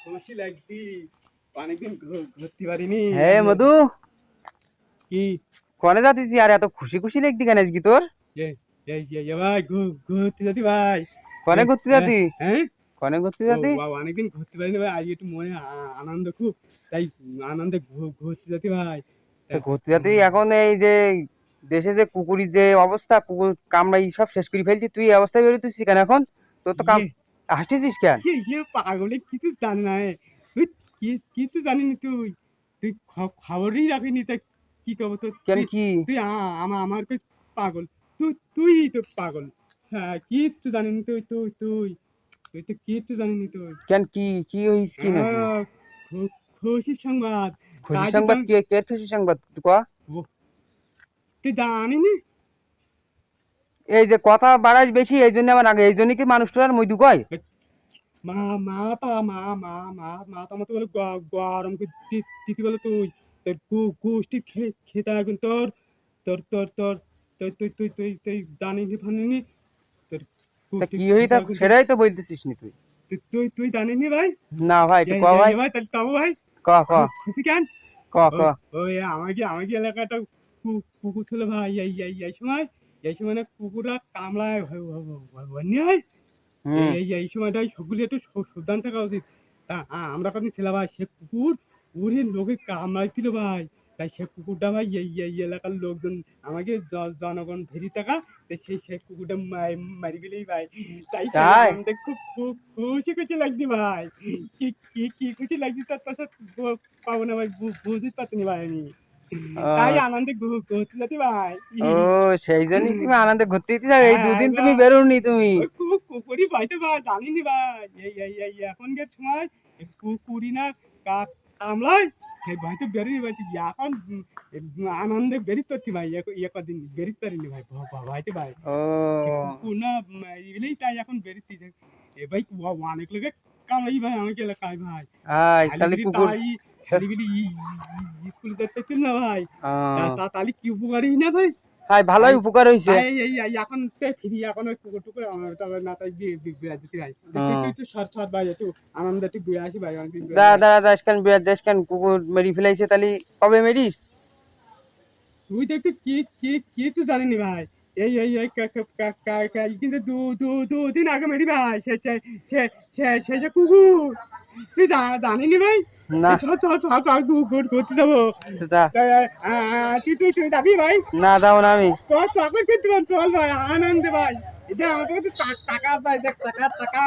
খুশি লাগছি অনেকদিন ঘুরতে পারিনি। হ্যাঁ মধু, কি কনে যাচ্ছিস আর এত খুশি খুশি লাগতি কেন আজকে তোর? ভাই ঘুরতে যাচ্ছি ভাই। কনে ঘুরতে হ্যাঁ যাতি? হ্যাঁ। কনে ঘুরতে ও যাতি? বাবা অনেকদিন ঘুরতে পারিনি ভাই, আজ একটু মনে আনন্দ খুব, তাই আনন্দে ঘুরতে যাচ্ছি ভাই। তো ঘুরতে যাতি এখন এই যে দেশে যে কুকুরের যে অবস্থা, কুকুর কামড়াই সব শেষ করে ফেলছি, তুই এই অবস্থায় বেরোতেছিস কেন এখন? তোর তো কাম ইয়ে হাসতেছিস কেন? পাগলে কিছু জানি না তুই, কিছু জানিনি তুই, তুই খবরই রাখিনি তা কি খবর তোর? কেন তুই কি? তুই আমার কাছে পাগল, তুই তো পাগল। হ্যাঁ কিচ্ছু জানিনি তুই তুই তুই তুই তো কিচ্ছু জানিনি তুই। কেন কি কি হইস কি নাকি? হ্যাঁ, খুশির সংবাদ। খুশি তাই তো সংবাদ কি? কে খুশি সংবাদ তুই ক? তুই জানিনি। এই যে কথা বাড়াস বেশি, এই জন্য আমার আগে, এই জন্য কি মানুষটার আর মইদু কয়? মা মা তা মা মা মা মা তো আমাকে বলে গরম করে দিতে বলে তুই তোর গোষ্ঠী খেতে এখন তোর তোর তোর তোর তুই তুই তুই তুই তুই জানিনি ফানিনি তোর তা গোষ্ঠী কি হই খেতে তা এখন তোর। সেটাই তো বলতেছিস নি তুই। তুই তুই তুই জানিনি ভাই। না ভাই একটু ক ভাই। ভাই তাহলে তবু ভাই ক ক খুশি কেন? ক ক। ওই ওই আমাকে এলাকাটা কুকুর ছিল ভাই, এই সময় না কুকুররা কামড়ায় হয়। হুম। এই সময়টাই সকলে একটু সাবধান থাকা উচিত। তা আমরা কদিন ছিলাম ভাই, সে কুকুর ওরে লোকে কামড়াইছিল ভাই। তাই সে কুকুরটা ভাই এই এলাকার লোকজন আমাকে জনগণ ভেরি টাকা, সেই কুকুরটা মারি ফেলেই ভাই। তাই সেই তাই? আনন্দে খুব খুব খুশি খুশি লাগছে ভাই। কি কি কি খুশি লাগছে তার পাশে পাবো না ভাই, বুঝতে পারছি ভাই আমি। তাই ও আনন্দে ঘুরতে যাচ্ছি ভাই। ও, সেই জন্যই তুমি আনন্দে ঘুরতে যেতে যাও? এই হ্যাঁ দুদিন তুমি ভাই, বেরোনি তুমি। ওই কুকুরই ভয়তে ভাই, জানিনি ভাই এই এখনকার সময় কুকুরি না কামড়ায়, সেই ভয়তে বেরোনি ভাই। এখন আনন্দে বেরিয়ে পারছি ভাই, কদিন বেরিয়ে পারিনি ভাই ভয়তে ভাই। সে ও কুকুর না এগুলোই, তাই এখন বেরিয়ে এ ভাই অনেক লোকে কামড়াই ভাই আমাকে এলাকায় ভাই। হাই খালি শালিবিলি কুকুর। তাই শালিবিলি স্কুলে দেখতে না ভাই। ও তাহলে কি উপকারী না ভাই। হাই তাই ভালোই উপকার হইছে। তাই এই এখন ফিরি, এখন ওই কুকুর টুকুর আমার তবে না, তাই বিয়ে দিতে ভাই। তুই তুই ও তুই সর সর ভাই, একটু আনন্দ একটু ঘুরে আসি ভাই, অনেকদিন ঘুরে দাঁড়া ভাই। দাঁড়া যাস কেন, বিরাট যাস কেন? কুকুর মেরি ফেলাইছে তাহলে কবে মেরিস? তুই তো একটু কি তুই জানিনি ভাই। এই কিন্তু দুদিন আগে মেরি ভাই, সে যে কুকুর তুই জানিনি ভাই। না। এই চল ঘুরতে যাবো। যা। তুই যাবি ভাই? না যাও না আমি। চল চল কিন্তু চল ভাই, আনন্দে ভাই। এটা আমার কাছে টাকা পাই, দেখ টাকা টাকা